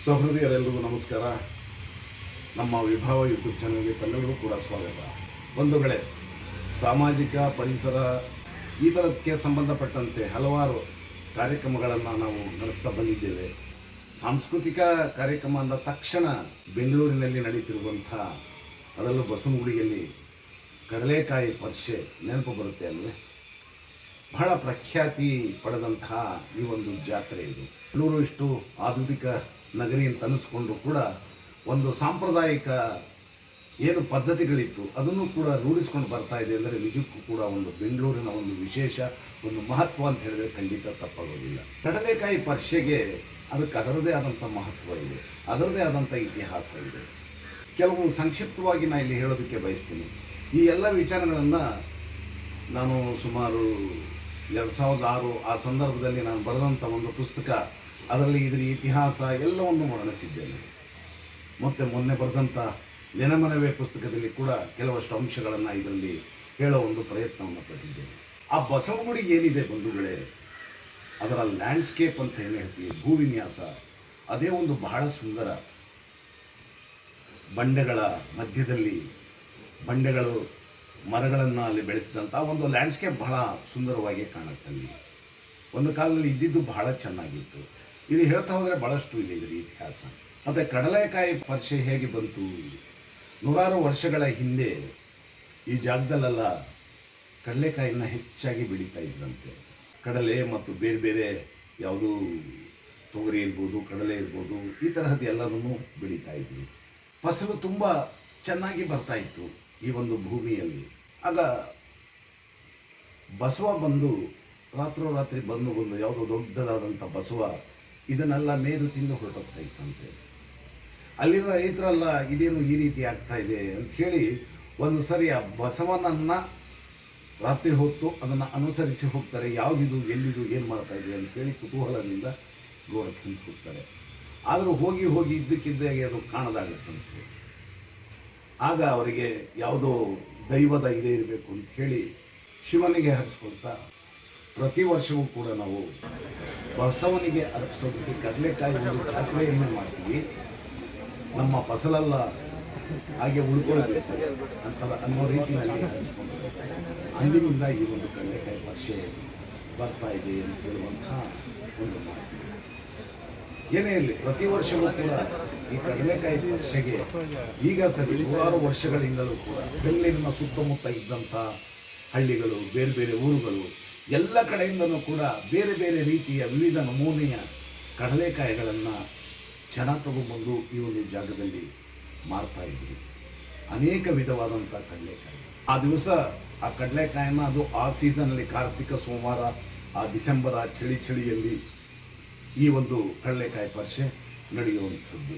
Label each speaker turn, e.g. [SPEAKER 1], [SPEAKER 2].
[SPEAKER 1] ಸಹೃದಯರೆಲ್ಲರಿಗೂ ನಮಸ್ಕಾರ. ನಮ್ಮ ವಿಭಾವ ಯೂಟ್ಯೂಬ್ ಚಾನಲ್ಗೆ ತಮ್ಮೆಲ್ಲರಿಗೂ ಕೂಡ ಸ್ವಾಗತ. ಬಂಧುಗಳೇ, ಸಾಮಾಜಿಕ ಪರಿಸರ ಈ ಥರಕ್ಕೆ ಸಂಬಂಧಪಟ್ಟಂತೆ ಹಲವಾರು ಕಾರ್ಯಕ್ರಮಗಳನ್ನು ನಾವು ನಡೆಸ್ತಾ ಬಂದಿದ್ದೇವೆ. ಸಾಂಸ್ಕೃತಿಕ ಕಾರ್ಯಕ್ರಮ ಅಂದ ತಕ್ಷಣ ಬೆಂಗಳೂರಿನಲ್ಲಿ ನಡೀತಿರುವಂಥ, ಅದರಲ್ಲೂ ಬಸವನಗುಡಿಯಲ್ಲಿ ಕಡಲೆಕಾಯಿ ಪರಿಷೆ ನೆನಪು ಬರುತ್ತೆ ಅಲ್ವೇ. ಬಹಳ ಪ್ರಖ್ಯಾತಿ ಪಡೆದಂತಹ ಈ ಒಂದು ಜಾತ್ರೆ ಇದು. ಬೆಂಗಳೂರು ಇಷ್ಟು ಆಧುನಿಕ ನಗರಿ ಅಂತ ಅನ್ನಿಸ್ಕೊಂಡು ಕೂಡ ಒಂದು ಸಾಂಪ್ರದಾಯಿಕ ಏನು ಪದ್ಧತಿಗಳಿತ್ತು ಅದನ್ನು ಕೂಡ ರೂಢಿಸ್ಕೊಂಡು ಬರ್ತಾ ಇದೆ ಅಂದರೆ ನಿಜಕ್ಕೂ ಕೂಡ ಒಂದು ಬೆಂಗಳೂರಿನ ಒಂದು ವಿಶೇಷ ಒಂದು ಮಹತ್ವ ಅಂತ ಹೇಳಿದ್ರೆ ಖಂಡಿತ ತಪ್ಪಾಗೋದಿಲ್ಲ. ಕಡಲೆಕಾಯಿ ಪರಿಷೆಗೆ ಅದಕ್ಕೆ ಅದರದೇ ಆದಂಥ ಮಹತ್ವ ಇದೆ, ಅದರದೇ ಆದಂಥ ಇತಿಹಾಸ ಇದೆ. ಕೆಲವು ಸಂಕ್ಷಿಪ್ತವಾಗಿ ನಾನು ಇಲ್ಲಿ ಹೇಳೋದಕ್ಕೆ ಬಯಸ್ತೀನಿ. ಈ ಎಲ್ಲ ವಿಚಾರಗಳನ್ನು ನಾನು ಸುಮಾರು 2006 ಆ ಸಂದರ್ಭದಲ್ಲಿ ನಾನು ಬರೆದಂಥ ಒಂದು ಪುಸ್ತಕ, ಅದರಲ್ಲಿ ಇದರ ಇತಿಹಾಸ ಎಲ್ಲವನ್ನು ವರ್ಣಿಸಿದ್ದೇನೆ. ಮತ್ತು ಮೊನ್ನೆ ಬರೆದಂಥ ನೆನಮನವೇ ಪುಸ್ತಕದಲ್ಲಿ ಕೂಡ ಕೆಲವಷ್ಟು ಅಂಶಗಳನ್ನು ಇದರಲ್ಲಿ ಹೇಳೋ ಒಂದು ಪ್ರಯತ್ನವನ್ನು ಪಟ್ಟಿದ್ದೇನೆ. ಆ ಬಸವನಗುಡಿಗೆ ಏನಿದೆ ಬಂಧುಗಳೇ, ಅದರ ಲ್ಯಾಂಡ್ಸ್ಕೇಪ್ ಅಂತ ಏನು ಹೇಳ್ತೀವಿ, ಭೂವಿನ್ಯಾಸ, ಅದೇ ಒಂದು ಬಹಳ ಸುಂದರ. ಬಂಡೆಗಳ ಮಧ್ಯದಲ್ಲಿ ಬಂಡೆಗಳು ಮರಗಳನ್ನು ಅಲ್ಲಿ ಬೆಳೆಸಿದಂಥ ಒಂದು ಲ್ಯಾಂಡ್ಸ್ಕೇಪ್ ಬಹಳ ಸುಂದರವಾಗಿ ಕಾಣುತ್ತಲ್ಲಿ. ಒಂದು ಕಾಲದಲ್ಲಿ ಇದ್ದಿದ್ದು ಬಹಳ ಚೆನ್ನಾಗಿತ್ತು. ಇದು ಹೇಳ್ತಾ ಹೋದರೆ ಭಾಳಷ್ಟು ಇದೆ ಇದರ ಇತಿಹಾಸ. ಮತ್ತು ಕಡಲೆಕಾಯಿ ಪರಿಷೆ ಹೇಗೆ ಬಂತು? ನೂರಾರು ವರ್ಷಗಳ ಹಿಂದೆ ಈ ಜಾಗದಲ್ಲೆಲ್ಲ ಕಡಲೆಕಾಯಿನ ಹೆಚ್ಚಾಗಿ ಬೆಳೀತಾ ಇದ್ದಂತೆ. ಕಡಲೆ ಮತ್ತು ಬೇರೆ ಬೇರೆ ಯಾವುದು ತೊಗರಿ ಇರ್ಬೋದು, ಕಡಲೆ ಇರ್ಬೋದು, ಈ ತರಹದ ಎಲ್ಲದನ್ನು ಬೆಳೀತಾ ಇದ್ವಿ. ಫಸಲು ತುಂಬ ಚೆನ್ನಾಗಿ ಬರ್ತಾ ಇತ್ತು ಈ ಒಂದು ಭೂಮಿಯಲ್ಲಿ. ಆಗ ಬಸವ ಬಂದು ರಾತ್ರೋರಾತ್ರಿ ಬಂದು ಯಾವುದೋ ದೊಡ್ಡದಾದಂಥ ಬಸವ ಇದನ್ನೆಲ್ಲ ಮೇದು ತಿಂದು ಹೊರಟೋಗ್ತಾ ಇತ್ತಂತೆ. ಅಲ್ಲಿನ ರೈತರೆಲ್ಲ ಇದೇನು ಈ ರೀತಿ ಆಗ್ತಾ ಇದೆ ಅಂತ ಹೇಳಿ ಒಂದು ಸರಿ ಆ ಬಸವನನ್ನು ರಾತ್ರಿ ಹೊತ್ತು ಅದನ್ನು ಅನುಸರಿಸಿ ಹೋಗ್ತಾರೆ. ಯಾವುದಿದು, ಎಲ್ಲಿದು, ಏನು ಮಾಡ್ತಾ ಇದೆ ಅಂಥೇಳಿ ಕುತೂಹಲದಿಂದ ಗೋರಕ್ಕೆ ಹೋಗ್ತಾರೆ. ಆದರೂ ಹೋಗಿ ಹೋಗಿ ಇದ್ದಕ್ಕಿದ್ದಾಗೆ ಅದು ಕಾಣದಾಗುತ್ತಂತೆ. ಆಗ ಅವರಿಗೆ ಯಾವುದೋ ದೈವದ ಇದೇ ಇರಬೇಕು ಅಂತ ಹೇಳಿ ಶಿವನಿಗೆ ಹರಿಸ್ಕೊಳ್ತಾ ಪ್ರತಿ ವರ್ಷವೂ ಕೂಡ ನಾವು ಬಸವನಿಗೆ ಅರ್ಪಿಸೋದಕ್ಕೆ ಕಡಲೆಕಾಯಿ ಒಂದು ಜಾತ್ರೆಯನ್ನು ಮಾಡ್ತೀವಿ. ನಮ್ಮ ಫಸಲೆಲ್ಲ ಹಾಗೆ ಉಳ್ಕೊಳ್ಬೇಕು ಅಂತ ಅನ್ನೋ ರೀತಿಯಲ್ಲಿ ಹರಿಸ್ಕೊಂಡು ಅಂದಿನಿಂದ ಈ ಒಂದು ಕಡಲೆಕಾಯಿ ಪರಿಷೆ ಬರ್ತಾ ಇದೆ ಅಂತ ಹೇಳುವಂಥ ಒಂದು ಮಾತು. ಏನೇ ಇರಲಿ, ಪ್ರತಿ ವರ್ಷವೂ ಕೂಡ ಈ ಕಡಲೆಕಾಯಿ ಪರಿಷೆಗೆ ಈಗ ಸರಿ ನೂರಾರು ವರ್ಷಗಳಿಂದಲೂ ಕೂಡ ಬೆಂಗಳೂರಿನ ಸುತ್ತಮುತ್ತ ಇದ್ದಂಥ ಹಳ್ಳಿಗಳು, ಬೇರೆ ಬೇರೆ ಊರುಗಳು ಎಲ್ಲ ಕಡೆಯಿಂದಲೂ ಕೂಡ ಬೇರೆ ಬೇರೆ ರೀತಿಯ ವಿವಿಧ ನಮೂನೆಯ ಕಡಲೆಕಾಯಿಗಳನ್ನು ಜನ ತಗೊಂಡ್ಬಂದು ಈ ಒಂದು ಜಾಗದಲ್ಲಿ ಮಾರ್ತಾ ಇದ್ರು. ಅನೇಕ ವಿಧವಾದಂಥ ಕಡಲೆಕಾಯಿ. ಆ ದಿವಸ ಆ ಕಡಲೆಕಾಯಿನ ಅದು ಆ ಸೀಸನಲ್ಲಿ ಕಾರ್ತಿಕ ಸೋಮವಾರ, ಆ ಡಿಸೆಂಬರ್ ಆ ಚಳಿಯಲ್ಲಿ ಈ ಒಂದು ಕಡಲೆಕಾಯಿ ಪರಿಷೆ ನಡೆಯುವಂಥದ್ದು.